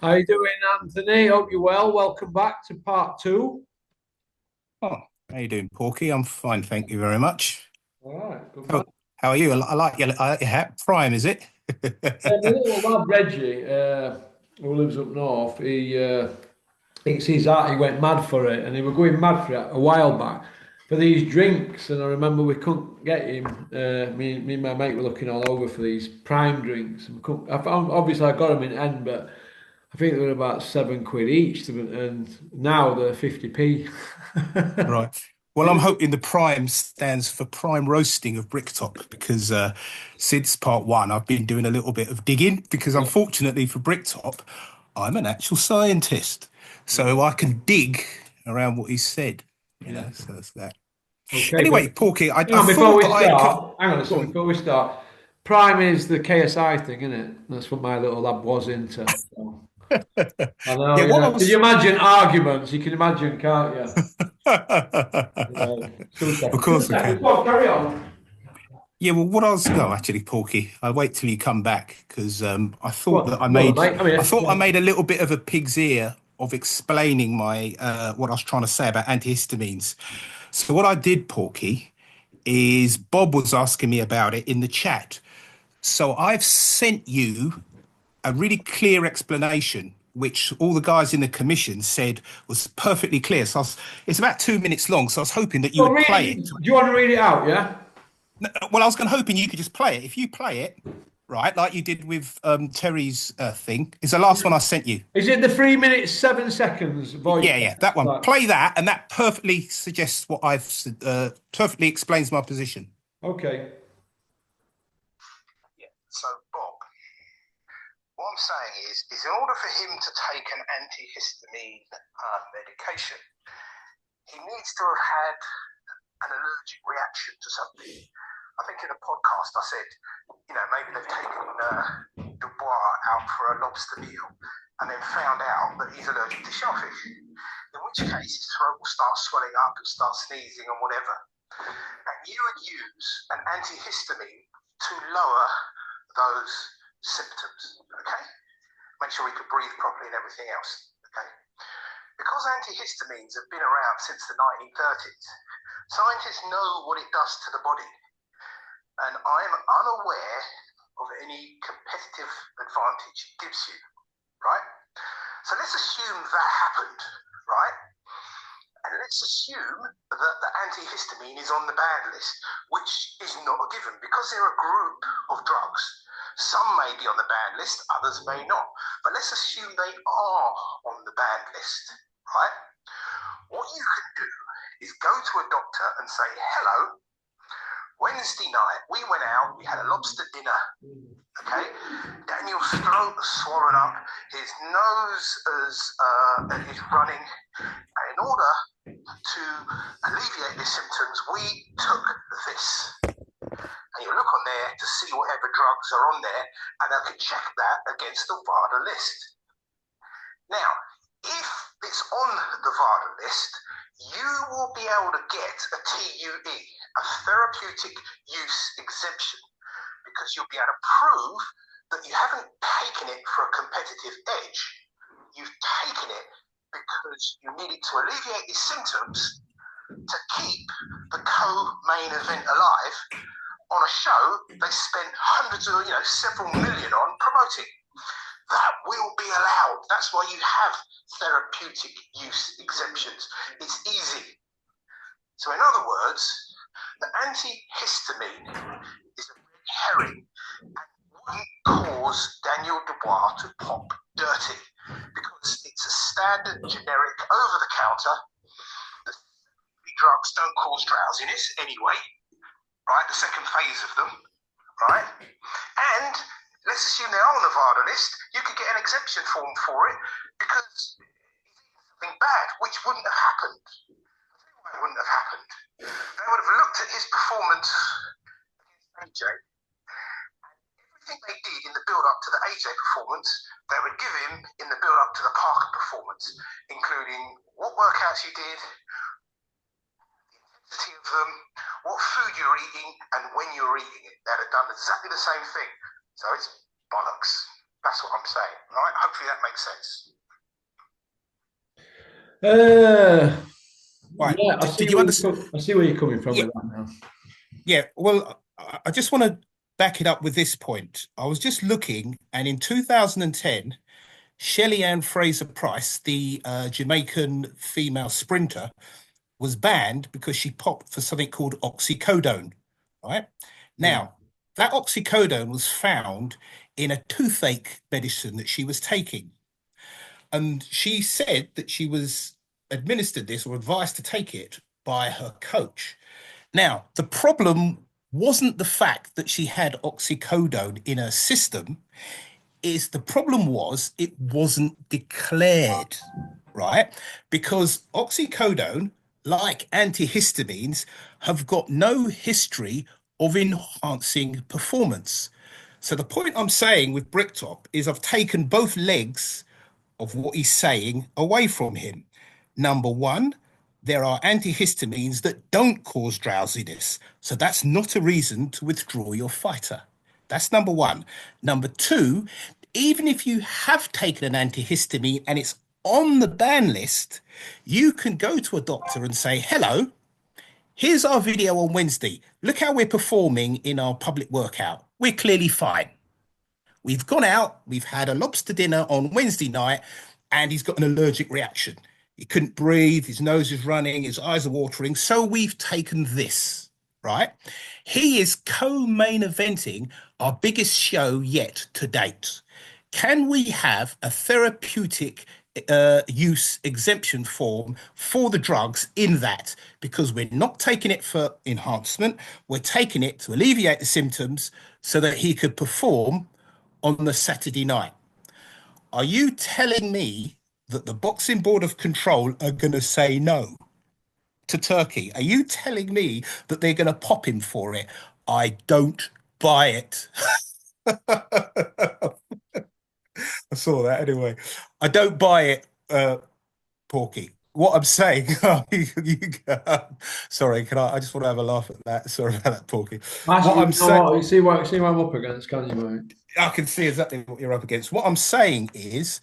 How you doing, Anthony? Hope you're well. Welcome back to part two. Oh, how you doing, Porky? I'm fine, thank you very much. All right, good man. How are you? I like your hat. Prime, is it? My little lad Reggie, who lives up north, it's his art. He went mad for it, and he was going mad for it a while back for these drinks. And I remember we couldn't get him. Me and my mate were looking all over for these prime drinks, and we couldn't, I found obviously I got them in end, but I think they were about £7 each, and now they're 50p. Right. Well, I'm hoping the Prime stands for Prime Roasting of Bricktop because since part one, I've been doing a little bit of digging because unfortunately for Bricktop, I'm an actual scientist. Yeah. So I can dig around what he said, Yeah. so that's that. Okay, but Anyway, Porky, hang I on before thought we that I could. start. Hang on a Go second on. before we start. Prime is the KSI thing, isn't it? That's what my little lad was into. So, I know, Yeah, what I yeah. Can you was. imagine arguments? You can imagine, can't you? Yeah. Two Of seconds. Two course I seconds. can. Go on, carry on. Yeah, well, what I was no, actually, Porky, I'll wait till you come back because I Go thought that on, go on, mate. I'm I here. Go thought I on. made a little bit of a pig's ear of explaining my what I was trying to say about antihistamines. So what I did, Porky, is Bob was asking me about it in the chat. So I've sent you a really clear explanation, which all the guys in the commission said was perfectly clear. It's about 2 minutes long, so I was hoping that you Well, would read play it. it. Do you want to read it out? Yeah. Well, I was hoping you could just play it. If you play it, right, like you did with Terry's thing, is the last one I sent you. Is it the 3 minutes 7 seconds voice? Yeah, that one. Right. Play that, and that perfectly suggests what perfectly explains my position. Okay. Yeah. So, Bob, what I'm saying is in order for him to take an antihistamine medication, he needs to have had an allergic reaction to something. I think in a podcast I said, maybe they've taken Dubois out for a lobster meal and then found out that he's allergic to shellfish. In which case his throat will start swelling up and start sneezing and whatever. And you would use an antihistamine to lower those symptoms, okay? Make sure he could breathe properly and everything else, okay? Because antihistamines have been around since the 1930s, scientists know what it does to the body. And I'm unaware of any competitive advantage it gives you, right? So let's assume that happened, right? And let's assume that the antihistamine is on the banned list, which is not a given because they're a group of drugs. Some may be on the banned list, others may not. But let's assume they are on the banned list, right? What you can do is go to a doctor and say, hello, Wednesday night, we went out, we had a lobster dinner, okay? Daniel's throat has swollen up, his nose is running, and in order to alleviate the symptoms, we took this. And you look on there to see whatever drugs are on there, and I can check that against the VADA list. Now, if it's on the VADA list, you will be able to get a TUE, a therapeutic use exemption, because you'll be able to prove that you haven't taken it for a competitive edge. You've taken it because you needed to alleviate these symptoms to keep the co-main event alive on a show they spent hundreds of, several million on promoting. That will be allowed. That's why you have therapeutic use exemptions. It's easy. So in other words, the antihistamine is a red herring and wouldn't cause Daniel Dubois to pop dirty because it's a standard generic over-the-counter. The drugs don't cause drowsiness anyway, right? The second phase of them, right? And let's assume they are on the VADA list, you could get an exemption form for it because it's something bad, which wouldn't have happened. It wouldn't have happened. They would have looked at his performance against AJ. Everything they did in the build-up to the AJ performance, they would give him in the build-up to the Parker performance, including what workouts you did, the intensity of them, what food you were eating, and when you were eating it. They'd have done exactly the same thing. So it's bollocks. That's what I'm saying, right? Hopefully that makes sense. Uh, Right. yeah, Did you understand? I see where you're coming from Yeah, with that now. yeah. Well, I just want to back it up with this point. I was just looking, and in 2010, Shelley Ann Fraser Price, the Jamaican female sprinter, was banned because she popped for something called oxycodone. Right Yeah. now, that oxycodone was found in a toothache medicine that she was taking. And she said that she was administered this or advised to take it by her coach. Now, the problem wasn't the fact that she had oxycodone in her system, is the problem was it wasn't declared, right? Because oxycodone, like antihistamines, have got no history of enhancing performance. So the point I'm saying with Bricktop is I've taken both legs of what he's saying away from him. Number one, there are antihistamines that don't cause drowsiness. So that's not a reason to withdraw your fighter. That's number one. Number two, even if you have taken an antihistamine and it's on the ban list, you can go to a doctor and say, hello, here's our video on Wednesday. Look how we're performing in our public workout. We're clearly fine. We've gone out, we've had a lobster dinner on Wednesday night, and he's got an allergic reaction. He couldn't breathe, his nose is running, his eyes are watering. So we've taken this, right? He is co-main eventing our biggest show yet to date. Can we have a therapeutic use exemption form for the drugs in that? Because we're not taking it for enhancement, we're taking it to alleviate the symptoms so that he could perform on the Saturday night. Are you telling me that the Boxing Board of Control are going to say no to Turkey? Are you telling me that they're going to pop him for it? I don't buy it. I saw that anyway. I don't buy it, Porky. What I'm saying, sorry, can I just want to have a laugh at that. Sorry about that, Porky. What Actually, I'm you know saying, what? You see what I'm up against, can you, mate? I can see exactly what you're up against. What I'm saying is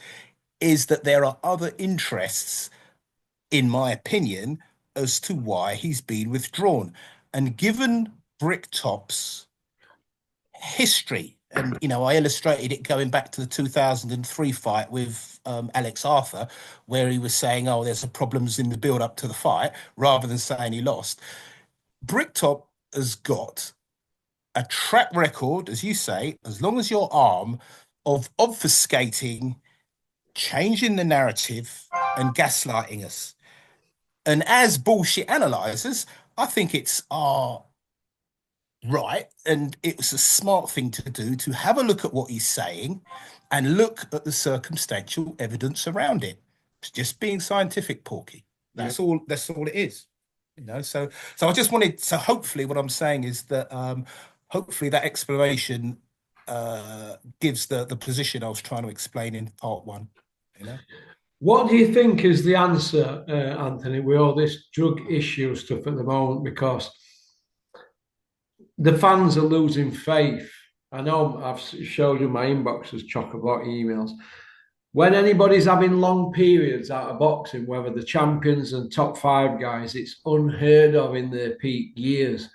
that there are other interests, in my opinion, as to why he's been withdrawn. And given Bricktop's history, and I illustrated it going back to the 2003 fight with Alex Arthur, where he was saying, "Oh, there's some problems in the build up to the fight," rather than saying he lost. Bricktop has got a track record, as you say, as long as your arm, of obfuscating, changing the narrative, and gaslighting us. And as bullshit analyzers, I think it's our right, and it's a smart thing to do to have a look at what he's saying and look at the circumstantial evidence around it. It's just being scientific, Porky. Yeah. That's all it is. So I just wanted, so hopefully what I'm saying is that hopefully that explanation gives the position I was trying to explain in part one, you know. What do you think is the answer, Anthony, with all this drug issue stuff at the moment? Because the fans are losing faith. I know I've showed you my inbox as chock-a-block emails. When anybody's having long periods out of boxing, whether the champions and top five guys, it's unheard of in their peak years.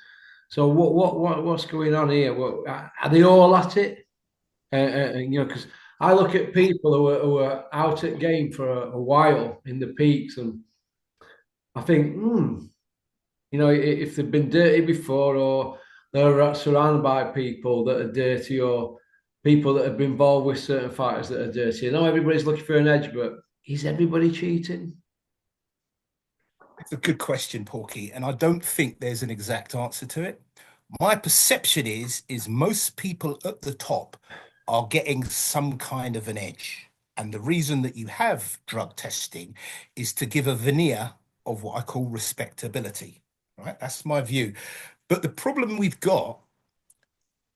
So what's going on here? Are they all at it? Because I look at people who are out at game for a while in the peaks, and I think, if they've been dirty before, or they're surrounded by people that are dirty, or people that have been involved with certain fighters that are dirty. I know everybody's looking for an edge, but is everybody cheating? It's a good question, Porky, and I don't think there's an exact answer to it. My perception is most people at the top are getting some kind of an edge. And the reason that you have drug testing is to give a veneer of what I call respectability. Right? That's my view. But the problem we've got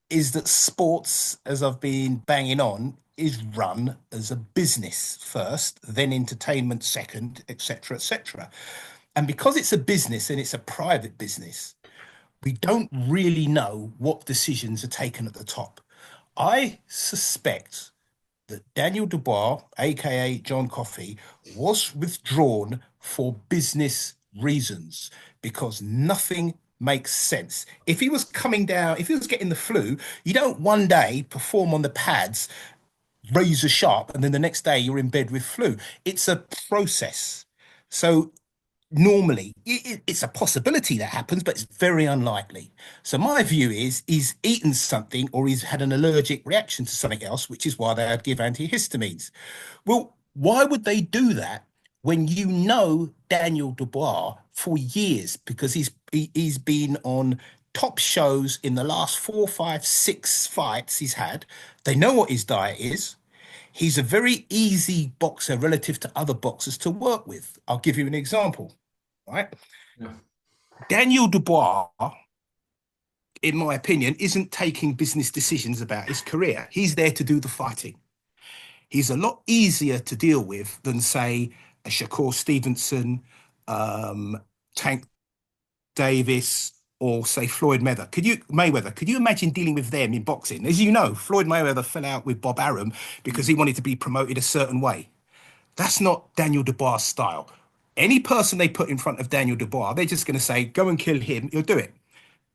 is that sports, as I've been banging on, is run as a business first, then entertainment second, etc., etc. And because it's a business and it's a private business, we don't really know what decisions are taken at the top. I suspect that Daniel Dubois, aka John Coffey, was withdrawn for business reasons because nothing makes sense. If he was coming down, if he was getting the flu, you don't one day perform on the pads razor sharp and then the next day you're in bed with flu. It's a process. So normally it's a possibility that happens, but it's very unlikely. So my view is he's eaten something or he's had an allergic reaction to something else, which is why they would give antihistamines. Well, why would they do that when you know Daniel Dubois for years? Because he's been on top shows in the last 4, 5, 6 fights he's had. They know what his diet is. He's a very easy boxer relative to other boxers to work with. I'll give you an example, right? Yeah. Daniel Dubois, in my opinion, isn't taking business decisions about his career. He's there to do the fighting. He's a lot easier to deal with than, say, a Shakur Stevenson, Tank Davis, or say Floyd Mayweather. Could you imagine dealing with them in boxing? As you know, Floyd Mayweather fell out with Bob Arum because he wanted to be promoted a certain way. That's not Daniel Dubois' style. Any person they put in front of Daniel Dubois, they're just going to say, go and kill him, he'll do it.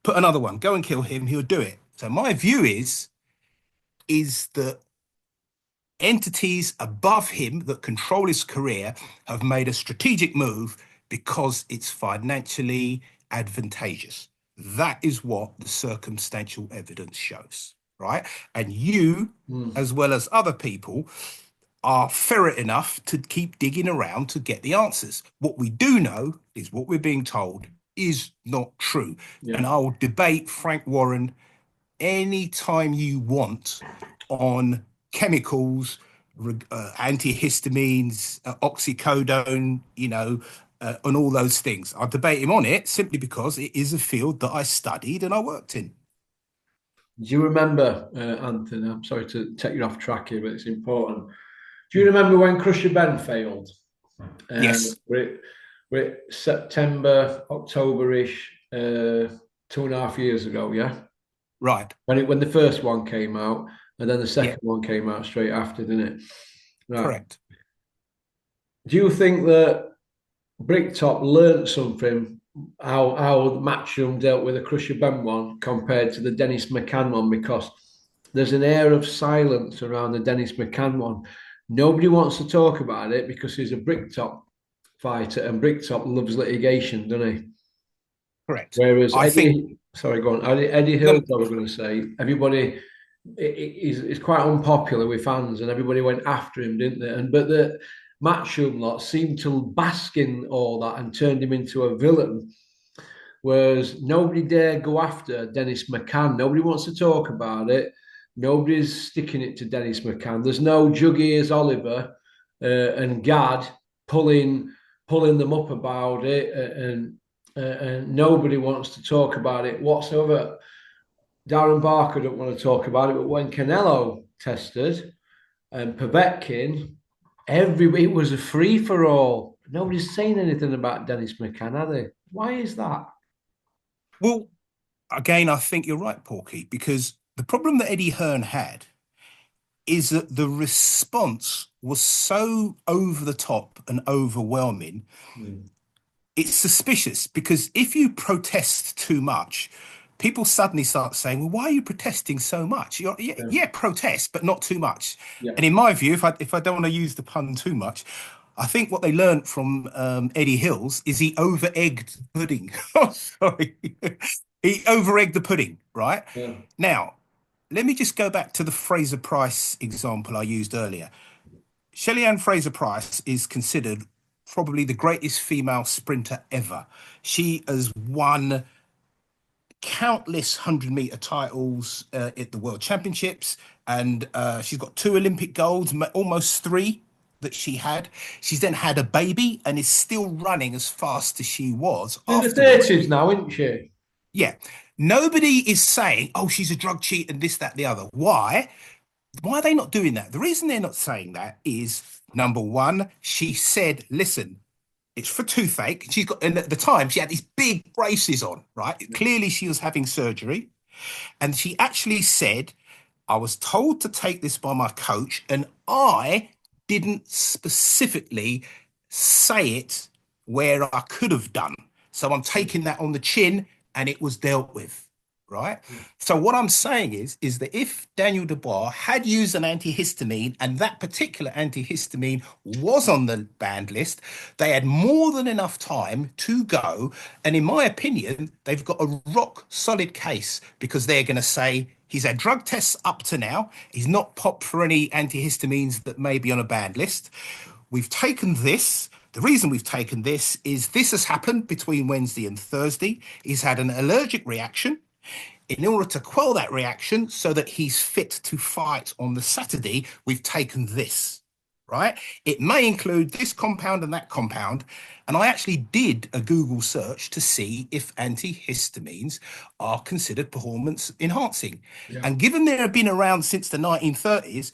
Put another one, go and kill him, he'll do it. So my view is that entities above him that control his career have made a strategic move because it's financially advantageous. That is what the circumstantial evidence shows, right? And you, as well as other people, are ferret enough to keep digging around to get the answers. What we do know is what we're being told is not true. Yeah. And I'll debate Frank Warren anytime you want on chemicals, antihistamines, oxycodone, and all those things. I'll debate him on it simply because it is a field that I studied and I worked in. Do you remember, Anthony? I'm sorry to take you off track here, but it's important. Do you remember when Crusher Ben failed? Yes. We're September, October-ish, 2.5 years ago, yeah? Right. When the first one came out, and then the second one came out straight after, didn't it? Right. Correct. Do you think that Bricktop learned something how Matchroom dealt with the Crusher Ben one compared to the Dennis McCann one? Because there's an air of silence around the Dennis McCann one. Nobody wants to talk about it because he's a Bricktop fighter, and Bricktop loves litigation, doesn't he? Correct. Whereas I Eddie, think sorry, go on. Eddie Hill, I was going to say, everybody is quite unpopular with fans, and everybody went after him, didn't they? But the Matchroom lot seemed to bask in all that and turned him into a villain. Whereas nobody dare go after Dennis McCann. Nobody wants to talk about it. Nobody's sticking it to Dennis McCann. There's no Juggy as Oliver and Gad pulling them up about it, and nobody wants to talk about it whatsoever. Darren Barker don't want to talk about it, but when Canelo tested and Povetkin, it was a free for all. Nobody's saying anything about Dennis McCann, are they? Why is that? Well, again, I think you're right, Porky, because the problem that Eddie Hearn had is that the response was so over the top and overwhelming. It's suspicious because if you protest too much, people suddenly start saying, well, why are you protesting so much? Yeah, protest, but not too much. Yeah. And in my view, if I don't want to use the pun too much, I think what they learned from Eddie Hills is he over-egged the pudding. Oh, sorry. He over-egged the pudding, right? Yeah. Now, let me just go back to the Fraser Price example I used earlier. Shelly-Ann Fraser-Price is considered probably the greatest female sprinter ever. She has won countless 100-meter titles at the World Championships, and she's got 2 Olympic golds, almost 3 that she had. She's then had a baby and is still running as fast as she was. In the afterwards. 30s now, isn't she? Yeah. Nobody is saying, oh, she's a drug cheat and this, that, the other. Why? Why are they not doing that? The reason they're not saying that is, number one, she said, listen, it's for toothache. And at the time, she had these big braces on, right? Clearly, she was having surgery. And she actually said, I was told to take this by my coach, and I didn't specifically say it where I could have done. So I'm taking that on the chin, and it was dealt with, right? So what I'm saying is that if Daniel Dubois had used an antihistamine and that particular antihistamine was on the banned list, they had more than enough time to go. And in my opinion, they've got a rock solid case, because they're going to say he's had drug tests up to now. He's not popped for any antihistamines that may be on a banned list. We've taken this. The reason we've taken this is this has happened between Wednesday and Thursday. He's had an allergic reaction. In order to quell that reaction so that he's fit to fight on the Saturday, we've taken this, right? It may include this compound and that compound. And I actually did a Google search to see if antihistamines are considered performance enhancing. Yeah. And given they have been around since the 1930s,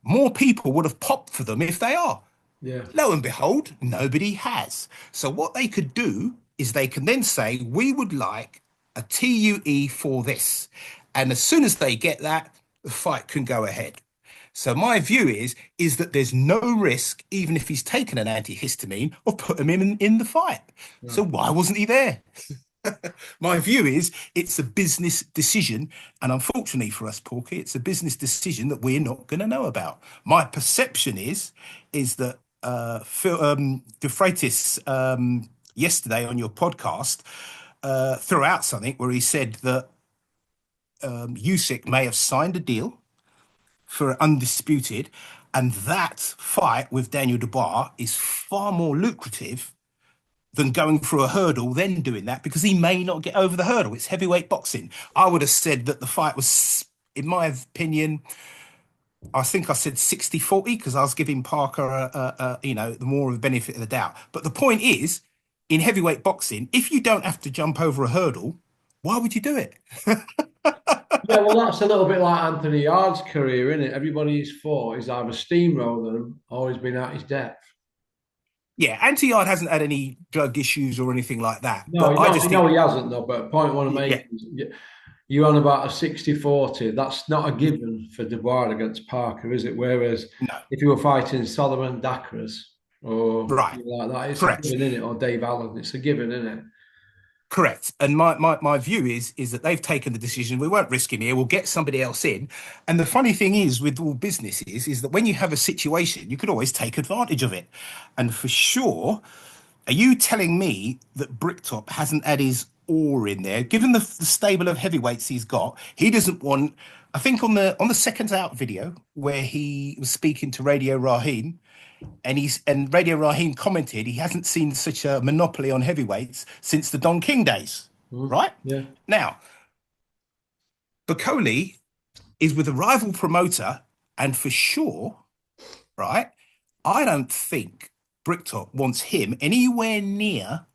more people would have popped for them if they are. Yeah. Lo and behold, nobody has. So what they could do is they can then say, we would like a TUE for this. And as soon as they get that, the fight can go ahead. So my view is that there's no risk, even if he's taken an antihistamine, of putting him in the fight. Yeah. So why wasn't he there? My view is it's a business decision. And unfortunately for us, Porky, it's a business decision that we're not going to know about. My perception is that Phil De Freitas yesterday on your podcast threw out something where he said that Usyk may have signed a deal for undisputed, and that fight with Daniel Dubois is far more lucrative than going through a hurdle, then doing that, because he may not get over the hurdle. It's heavyweight boxing. I would have said that the fight was, in my opinion, I think I said 60-40 because I was giving Parker, the more of the benefit of the doubt. But the point is, in heavyweight boxing, if you don't have to jump over a hurdle, why would you do it? Yeah, well, that's a little bit like Anthony Yard's career, isn't it? Everybody he's fought is either steamrolled him or he's been at his depth. Yeah, Anti-Yard hasn't had any drug issues or anything like that. No, But I just think, he hasn't, though. But point I want to make is you're on about a 60-40. That's not a given for Dubois against Parker, is it? Whereas no, if you were fighting Solomon Dakras or right, something like that, it's correct. a given, isn't it? Or Dave Allen, it's a given, isn't it? Correct. And my view is that they've taken the decision. We won't risk him here. We'll get somebody else in. And the funny thing is with all businesses is that when you have a situation, you could always take advantage of it. And for sure, are you telling me that Bricktop hasn't had his oar in there? Given the stable of heavyweights he's got, he doesn't want. I think on the Seconds Out video where he was speaking to Radio Raheem, and Radio Raheem commented he hasn't seen such a monopoly on heavyweights since the Don King days, right? Yeah. Now, Bacoli is with a rival promoter, and for sure, right, I don't think Bricktop wants him anywhere near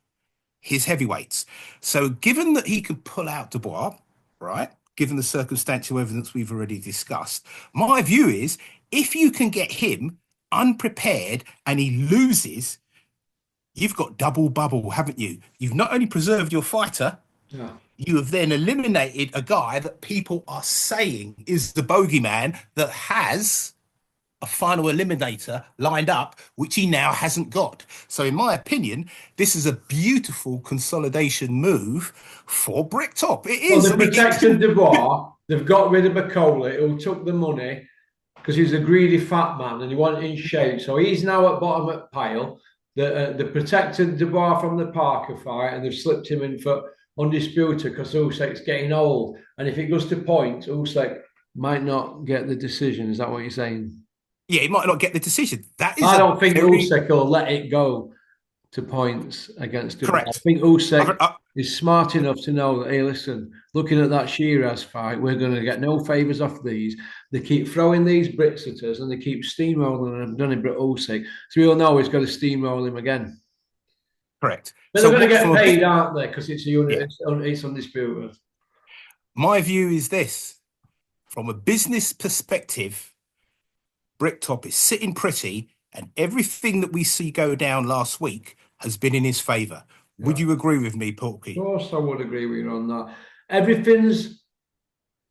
his heavyweights. So given that he could pull out Dubois, right, given the circumstantial evidence we've already discussed, my view is if you can get him unprepared and he loses, you've got double bubble, haven't you? You've not only preserved your fighter, you have then eliminated a guy that people are saying is the bogeyman that has a final eliminator lined up, which he now hasn't got. So in my opinion, this is a beautiful consolidation move for Bricktop. It is. Well, they've protected Dubois. They've got rid of Bacoli, who took the money because he's a greedy fat man and he wanted in shape. So he's now at bottom at pile. They protected Dubois from the Parker fight and they've slipped him in for undisputed because Usyk's getting old. And if it goes to points, Usyk might not get the decision. Is that what you're saying? Yeah, he might not get the decision. That is. I don't think Usyk will let it go to points against Dubois. Correct. I think Usyk is smart enough to know that, hey, listen, looking at that Shiraz fight, we're going to get no favours off these. They keep throwing these Brits at us and they keep steamrolling and done it, but Usyk. So we'll know he's got to steamroll him again. Correct. But they're going to get paid, aren't they? Because it's a unit, it's undisputed. My view is this: from a business perspective, Bricktop is sitting pretty, and everything that we see go down last week has been in his favour. Would you agree with me, Porky? Of course, I would agree with you on that. Everything's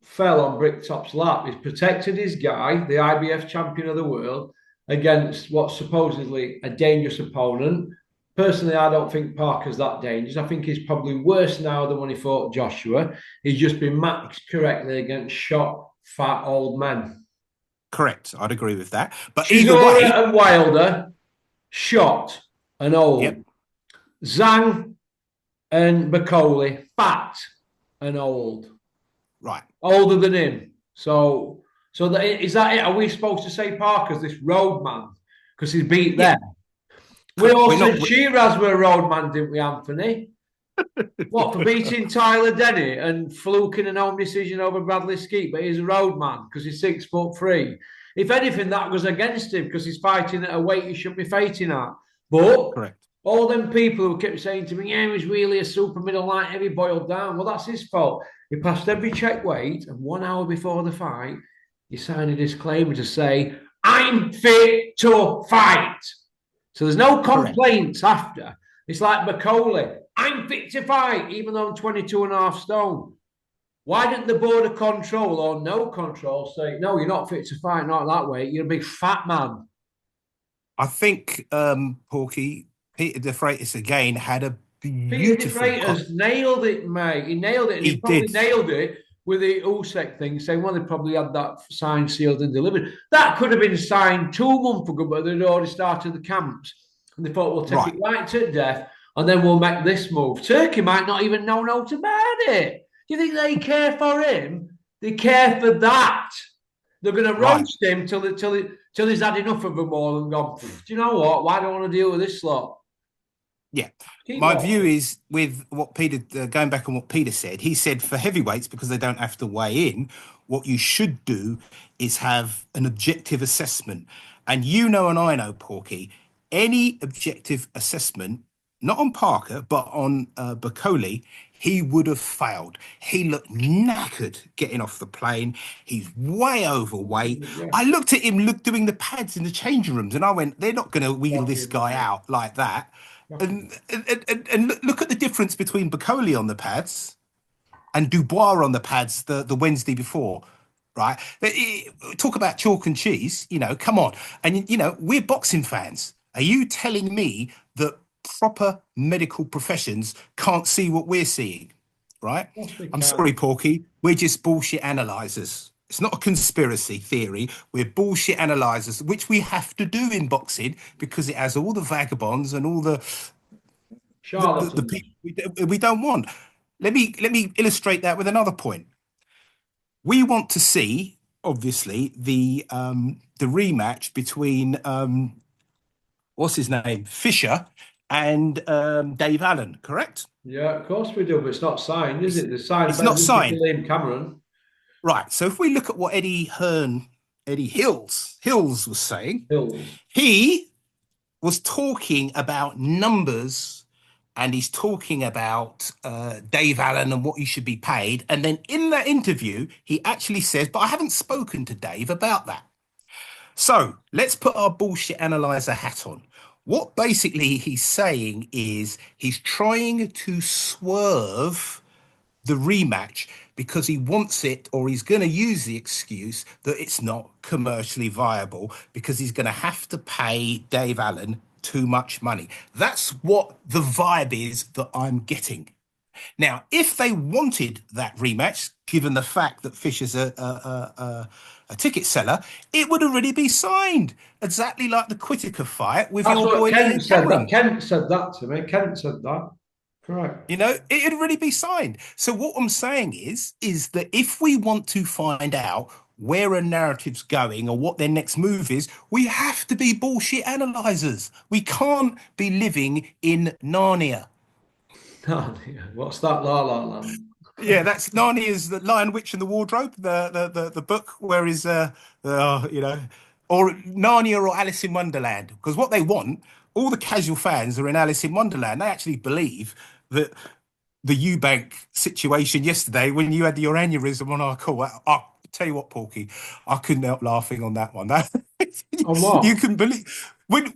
fell on Bricktop's lap. He's protected his guy, the IBF champion of the world, against what's supposedly a dangerous opponent. Personally, I don't think Parker's that dangerous. I think he's probably worse now than when he fought Joshua. He's just been matched correctly against shot, fat old men. Correct. I'd agree with that. But either Chisora way, and Wilder, shot and old. yep, Zhang and Bacoli, fat and old. right. Older than him. So is that it? Are we supposed to say Parker's this road man because he's beat Yeah. them? We all We're said not- Shiraz were a road man, didn't we, Anthony? What, for beating Tyler Denny and fluking an home decision over Bradley Skeet? But he's a road man because he's 6'3". If anything, that goes against him because he's fighting at a weight he shouldn't be fighting at. But Correct. all them people who kept saying to me, yeah, he was really a super middle light heavy boiled down. Well, that's his fault. He passed every check weight, and 1 hour before the fight, he signed a disclaimer to say, I'm fit to fight. So there's no complaints after. It's like Bacoli. I'm fit to fight, even though I'm 22 and a half stone. Why didn't the board of control or no control say, no, you're not fit to fight, not that way. You're a big fat man. I think Porky, Peter De Freitas again had a Peter De beautiful. Freitas nailed it, mate. He nailed it. And he probably did. nailed it with the Usyk thing, saying, well, they probably had that signed, sealed, and delivered. That could have been signed 2 months ago, but they'd already started the camps. And they thought, we'll take it right to death, and then we'll make this move. Turkey might not even know about it. Do you think they care for him? They care for that. They're going to roast him till he's had enough of them all and gone, do you know what? Why do I want to deal with this lot? Yeah. My view is with what Peter, going back on what Peter said, he said for heavyweights, because they don't have to weigh in, what you should do is have an objective assessment. And you know, and I know, Porky, any objective assessment, not on Parker, but on Bacoli, he would have failed. He looked knackered getting off the plane. He's way overweight. Yeah. I looked at him doing the pads in the changing rooms, and I went, they're not going to wheel this guy out like that. And look at the difference between Bacoli on the pads and Dubois on the pads the Wednesday before, right? Talk about chalk and cheese, you know, come on. And, you know, we're boxing fans. Are you telling me that proper medical professions can't see what we're seeing, right? I'm sorry, Porky. We're just bullshit analyzers. It's not a conspiracy theory. We're bullshit analyzers, which we have to do in boxing because it has all the vagabonds and all the people we don't want. Let me illustrate that with another point. We want to see, obviously, the rematch between what's his name, Fisher, and Dave Allen, correct? Yeah, of course we do, but it's not signed, is it? It's not signed. Liam Cameron. Right. So if we look at what Eddie Hills was saying, he was talking about numbers, and he's talking about Dave Allen and what he should be paid. And then in that interview, he actually says, but I haven't spoken to Dave about that. So let's put our bullshit analyzer hat on. What basically he's saying is he's trying to swerve the rematch because he wants it, or he's going to use the excuse that it's not commercially viable because he's going to have to pay Dave Allen too much money. That's what the vibe is that I'm getting. Now, if they wanted that rematch, given the fact that Fisher's a ticket seller, it would already be signed, exactly like the Whittaker fight with your boy Liam Cameron. Kent said that to me. Kent said that. Correct. You know, it'd already be signed. So what I'm saying is that if we want to find out where a narrative's going or what their next move is, we have to be bullshit analyzers. We can't be living in Narnia. Narnia? What's that? La La Land. Yeah, that's Narnia's The Lion, Witch and the Wardrobe, the book where is you know, or Narnia or Alice in Wonderland. Because what they want, all the casual fans are in Alice in Wonderland. They actually believe that the Eubank situation yesterday, when you had your aneurysm on our call, I'll tell you what, Porky, I couldn't help laughing on that one. On what? You can believe when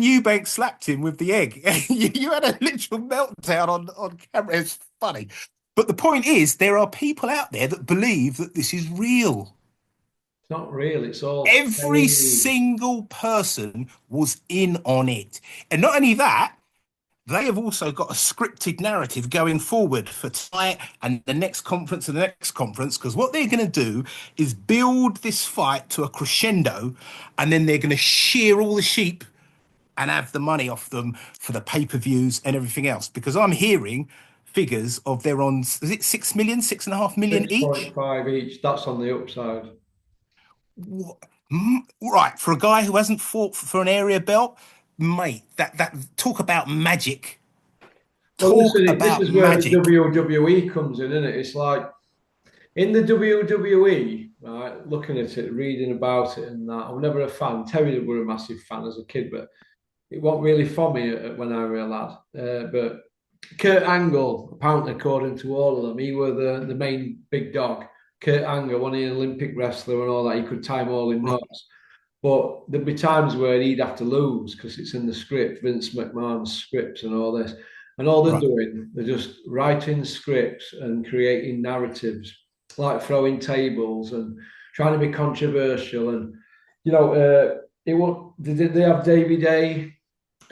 Eubank slapped him with the egg, you had a literal meltdown on camera. It's funny. But the point is, there are people out there that believe that this is real. It's not real. It's all Every stage. single person was in on it. And not only that, they have also got a scripted narrative going forward for tonight and the next conference and the next conference. Because what they're going to do is build this fight to a crescendo, and then they're going to shear all the sheep and have the money off them for the pay-per-views and everything else. Because I'm hearing figures of they're on, is it 6 million, 6.5 million each? 6.5 each. That's on the upside. Right, for a guy who hasn't fought for an area belt, mate, that talk about magic. Well, Talk listen, this about is where the magic. WWE comes in, isn't it? It's like in the WWE, right? Looking at it, reading about it, and that. I'm never a fan. Terry were a massive fan as a kid, but it wasn't really for me when I was a lad. But Kurt Angle, apparently, according to all of them, he were the main big dog. Kurt Angle, one of the Olympic wrestler and all that, he could time all in knots. But there'd be times where he'd have to lose because it's in the script, Vince McMahon's scripts and all this. And all they're Right. doing, they're just writing scripts and creating narratives, like throwing tables and trying to be controversial. And, did they have Davy Day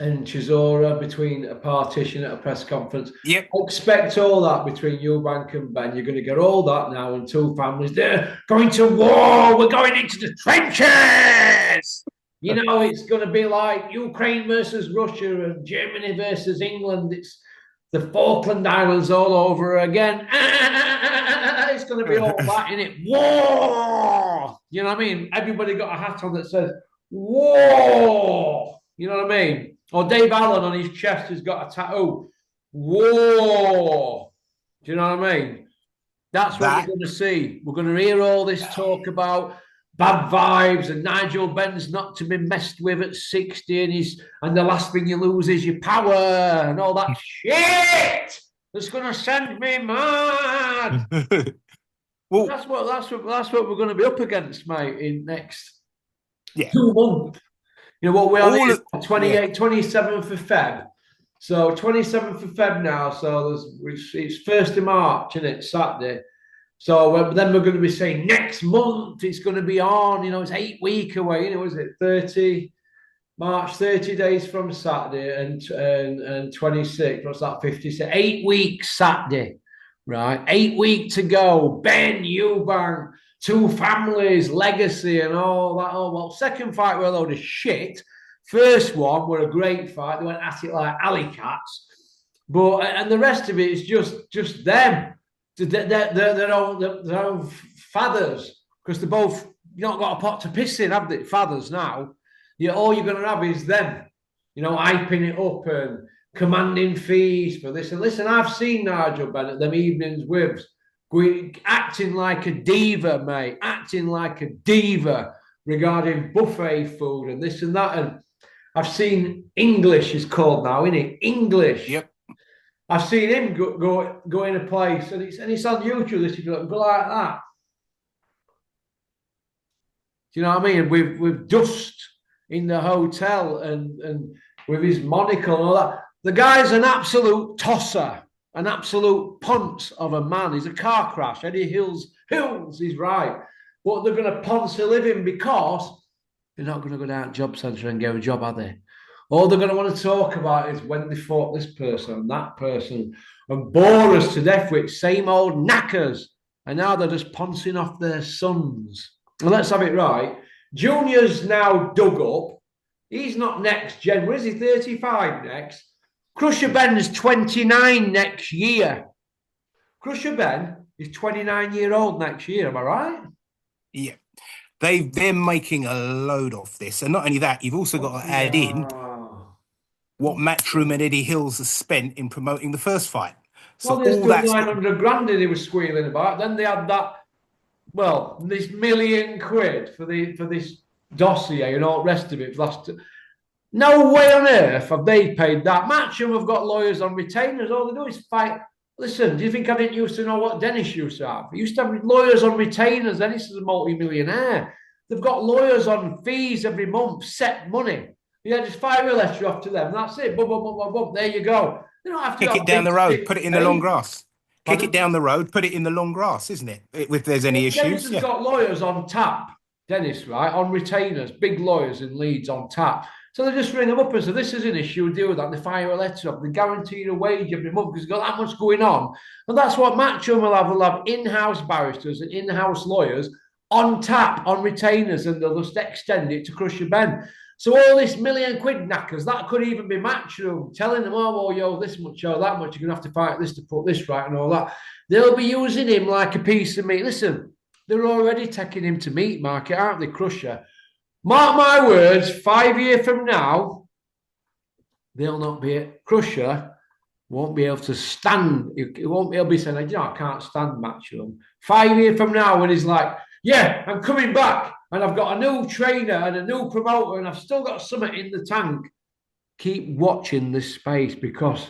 and Chisora between a partition at a press conference? Yep. Expect all that between Eubank and Ben. You're going to get all that now, and two families. They're going to war. We're going into the trenches. It's going to be like Ukraine versus Russia and Germany versus England. It's the Falkland Islands all over again. It's going to be all that in it. War. You know what I mean? Everybody got a hat on that says war. You know what I mean? Or Dave Allen on his chest has got a tattoo. War. Do you know what I mean? That's what we're going to see. We're going to hear all this talk about bad vibes and Nigel Benn's not to be messed with at 60 and the last thing you lose is your power and all that shit that's going to send me mad. Well, that's what we're going to be up against, mate, in next 2 months. What we're on 27th of Feb. So 27th of Feb now. So it's 1st of March, isn't it? Saturday. So then we're going to be saying next month it's going to be on. It's 8 weeks away. Is it 30 March? 30 days from Saturday and 26. What's that? 56. 8 weeks Saturday, right? 8 weeks to go. Ben Eubank, two families, legacy, and all that. Oh well, second fight were a load of shit. First one were a great fight. They went at it like alley cats, and the rest of it is just them. Their own fathers, because they're both not got a pot to piss in, have they? Fathers now. All you're going to have is them, hyping it up and commanding fees for this. And listen, I've seen Nigel Bennett them evenings with acting like a diva, mate, acting like a diva regarding buffet food and this and that. And I've seen English is called now, isn't it? English. Yep. I've seen him go in a place, and it's on YouTube. This go like that. Do you know what I mean? With dust in the hotel and with his monocle and all that. The guy's an absolute tosser, an absolute ponce of a man. He's a car crash. Eddie Hills, he's right. But they're going to ponce a living because they're not going to go down to job centre and get a job, are they? All they're going to want to talk about is when they fought this person and that person and bore us to death with same old knackers. And now they're just poncing off their sons. Well, let's have it right. Junior's now dug up. He's not next gen. Where is he? 35 next. Crusher Ben's 29 next year. Crusher Ben is 29-year-old next year. Am I right? Yeah. They're making a load of this. And not only that, you've also got to add in what Matchroom and Eddie Hills has spent in promoting the first fight. So well, there's 900 grand he was squealing about. Then they had that, this £1 million for this dossier and all the rest of it. No way on earth have they paid that. Matchroom have got lawyers on retainers. All they do is fight. Listen, do you think I didn't used to know what Dennis used to have? He used to have lawyers on retainers. Dennis is a multi-millionaire. They've got lawyers on fees every month, set money. Yeah, just fire a letter off to them. That's it. Boom, boom, boom, boom, boom. There you go. They don't have to kick it down the road. Put it in the long grass. Kick it down the road, put it in the long grass, isn't it? If there's any issues. Dennison's got lawyers on tap, Dennis, right? On retainers, big lawyers in Leeds on tap. So they just ring them up and say, this is an issue, deal with that. And they fire a letter up. They guarantee you a wage every month because they've got that much going on. And that's what Matchroom will have. They'll have in-house barristers and in-house lawyers on tap, on retainers, and they'll just extend it to crush your Ben. So all this £1,000,000 knackers, that could even be Matchroom telling them, oh, well, yo, this much, yo, that much, you're going to have to fight this to put this right and all that. They'll be using him like a piece of meat. Listen, they're already taking him to meat market, aren't they, Crusher? Mark my words, 5 years from now, they'll not be a Crusher, won't be able to stand. He won't be able to be saying, you know, I can't stand Matchroom. 5 years from now, when he's like, yeah, I'm coming back and I've got a new trainer and a new promoter and I've still got something in the tank. Keep watching this space because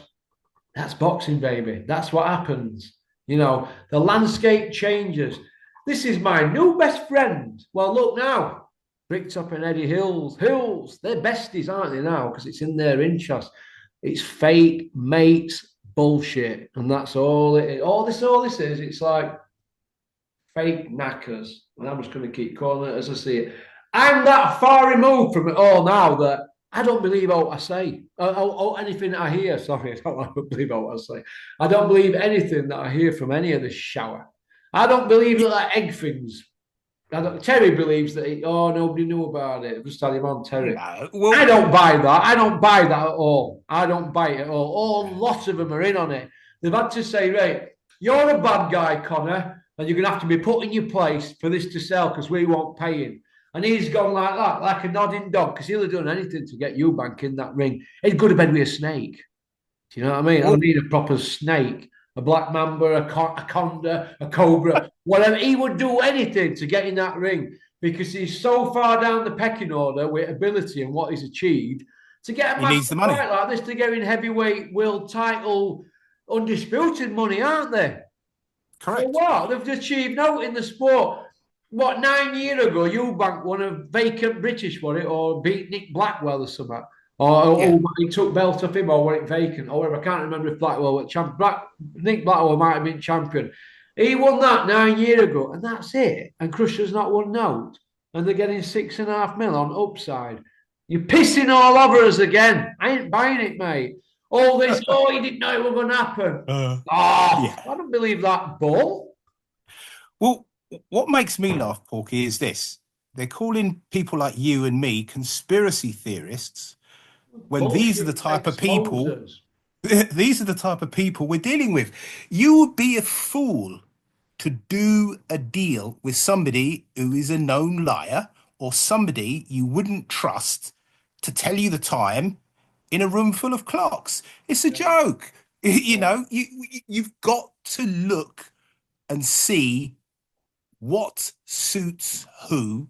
that's boxing, baby. That's what happens. You know, the landscape changes. This is my new best friend. Well, look now. Bricktop and Eddie Hills. They're besties, aren't they now? Because it's in their interest. It's fake mates bullshit. And that's all it is. All this is, it's like fake knackers. And I'm just going to keep calling it as I see it. I'm that far removed from it all now that I don't believe what I say. Anything that I hear. Sorry, I don't believe what I say. I don't believe anything that I hear from any of this shower. I don't believe that egg things. Terry believes that nobody knew about it. I've just had him on, Terry. Well, I don't buy that. I don't buy that at all. I don't buy it at all. Lots of them are in on it. They've had to say, right, you're a bad guy, Connor, and you're going to have to be put in your place for this to sell because we won't pay him. And he's gone like that, like a nodding dog, because he'll have done anything to get Eubank in that ring. He'd go to bed with a snake. Do you know what I mean? I mean a proper snake. A black mamba, a conda, a cobra, whatever. He would do anything to get in that ring because he's so far down the pecking order with ability and what he's achieved to get a massive fight like this, to get in heavyweight world title, undisputed money, aren't they? Correct. So what? They've achieved note in the sport. What, 9 years ago, Eubank won a vacant British, was it, or beat Nick Blackwell or something? Or he took belt off him, or were it vacant, or whatever. I can't remember if Blackwell was champion. Nick Blackwell might have been champion. He won that 9 years ago, and that's it. And Crusher's not won note, and they're getting 6.5 mil on upside. You're pissing all over us again. I ain't buying it, mate. All this, he didn't know it was going to happen. I don't believe that bull. Well, what makes me laugh, Porky, is this. They're calling people like you and me conspiracy theorists when these are the type of people we're dealing with. You would be a fool to do a deal with somebody who is a known liar or somebody you wouldn't trust to tell you the time in a room full of clocks. It's a joke. You know, you've got to look and see what suits who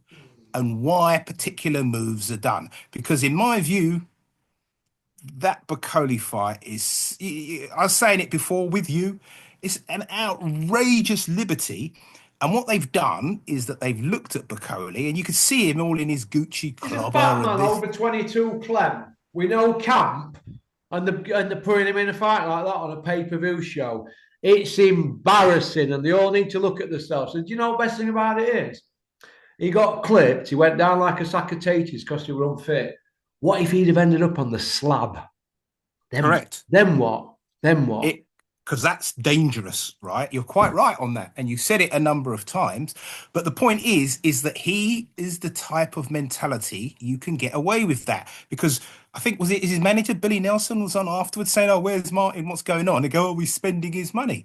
and why particular moves are done. Because in my view, that Bacoli fight is, I was saying it before with you, it's an outrageous liberty. And what they've done is that they've looked at Bacoli, and you can see him all in his Gucci club. He's a fat man over 22, Clem. We know camp, and they're putting him in a fight like that on a pay-per-view show. It's embarrassing, and they all need to look at themselves. And do you know what the best thing about it is? He got clipped. He went down like a sack of taters because he was unfit. What if he'd have ended up on the slab? Correct. Then what? Because that's dangerous, right? You're quite right on that. And you said it a number of times. But the point is that he is the type of mentality you can get away with that. Because I think, is his manager, Billy Nelson, was on afterwards saying, where's Martin? What's going on? They go, we're spending his money.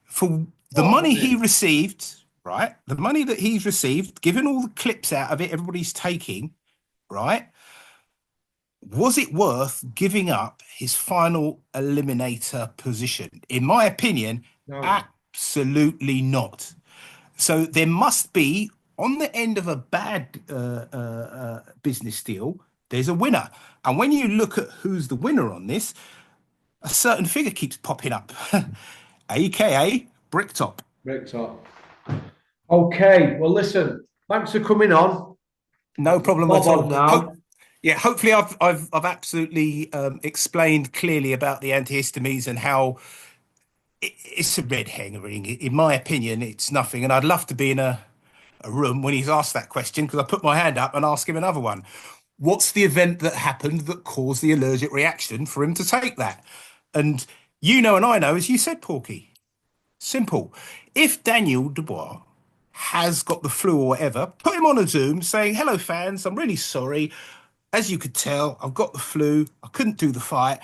For the money he received, right? The money that he's received, given all the clips out of it, everybody's taking, right? Was it worth giving up his final eliminator position? In my opinion, absolutely not. So there must be, on the end of a bad business deal, there's a winner. And when you look at who's the winner on this, a certain figure keeps popping up, aka Bricktop. Bricktop. Okay, well, listen, thanks for coming on. No problem at all. Hopefully I've absolutely explained clearly about the antihistamines and how It's a red herring. In my opinion, it's nothing. And I'd love to be in a room when he's asked that question because I put my hand up and ask him another one. What's the event that happened that caused the allergic reaction for him to take that? And you know, and I know, as you said, Porky, simple. If Daniel Dubois has got the flu or whatever, put him on a Zoom saying, "Hello, fans, I'm really sorry. As you could tell, I've got the flu. I couldn't do the fight,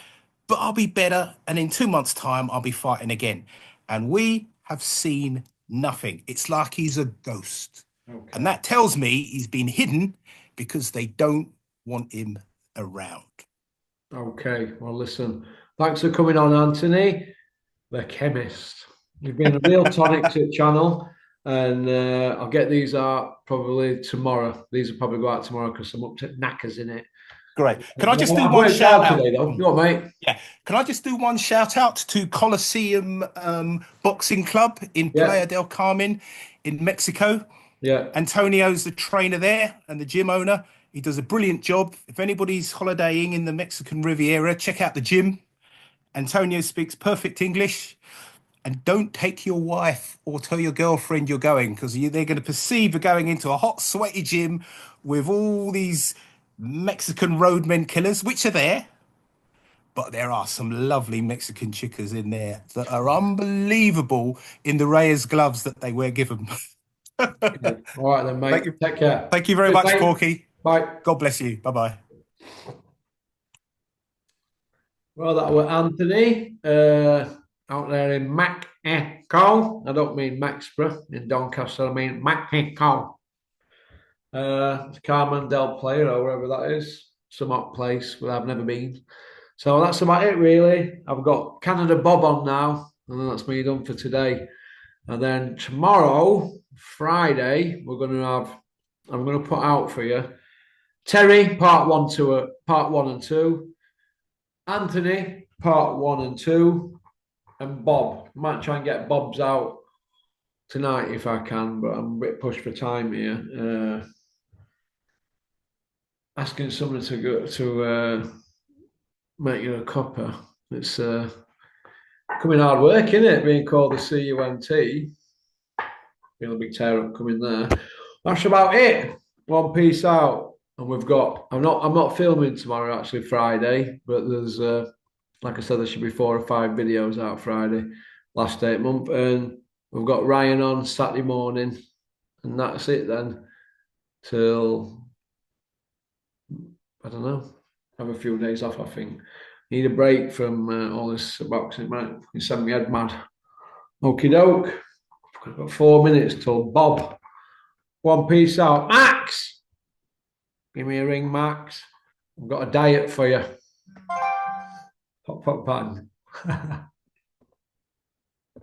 but I'll be better. And in 2 months' time, I'll be fighting again." And we have seen nothing. It's like he's a ghost. Okay. And that tells me he's been hidden because they don't want him around. Okay, well, listen, thanks for coming on, Anthony, the chemist. You've been a real tonic to the channel, and I'll get these out probably tomorrow. These will probably go out tomorrow because I'm up to knackers in it. Great. Can I just do I've one worked shout hard out today, though. Go on, mate. Yeah. Can I just do one shout out to Coliseum Boxing Club in Yeah. Playa del Carmen in Mexico? Yeah. Antonio's the trainer there and the gym owner. He does a brilliant job. If anybody's holidaying in the Mexican Riviera, check out the gym. Antonio speaks perfect English. And don't take your wife or tell your girlfriend you're going because they're going to perceive you're going into a hot, sweaty gym with all these Mexican roadmen killers, which are there. But there are some lovely Mexican chicas in there that are unbelievable in the Reyes gloves that they wear given. Okay. All right, then, mate. Thank you. Take care. Thank you very Cheers, much, mate. Porky. Bye. God bless you. Bye-bye. Well, that was Anthony out there in Mexico. I don't mean Maxborough in Doncaster. I mean Mexico. Carmen del Playa or wherever that is. Some hot place where I've never been. So that's about it, really. I've got Canada Bob on now, and then that's me done for today. And then tomorrow, Friday, I'm going to put out for you Terry, part one and two, Anthony, part 1 and 2, and Bob. Might try and get Bob's out tonight if I can, but I'm a bit pushed for time here. Asking someone to go to make you a copper. It's coming hard work, isn't it? Being called the CUNT. Feel a big tear up coming there. That's about it. One piece out. And we've got I'm not filming tomorrow, actually Friday, but there's like I said, there should be 4 or 5 videos out Friday, last 8 month. And we've got Ryan on Saturday morning, and that's it then. Till I don't know. Have a few days off, I think. Need a break from all this boxing, man. You send me head mad. Okie doke. I've got 4 minutes till Bob. One piece out. Max! Give me a ring, Max. I've got a diet for you. Pop, pop, pan.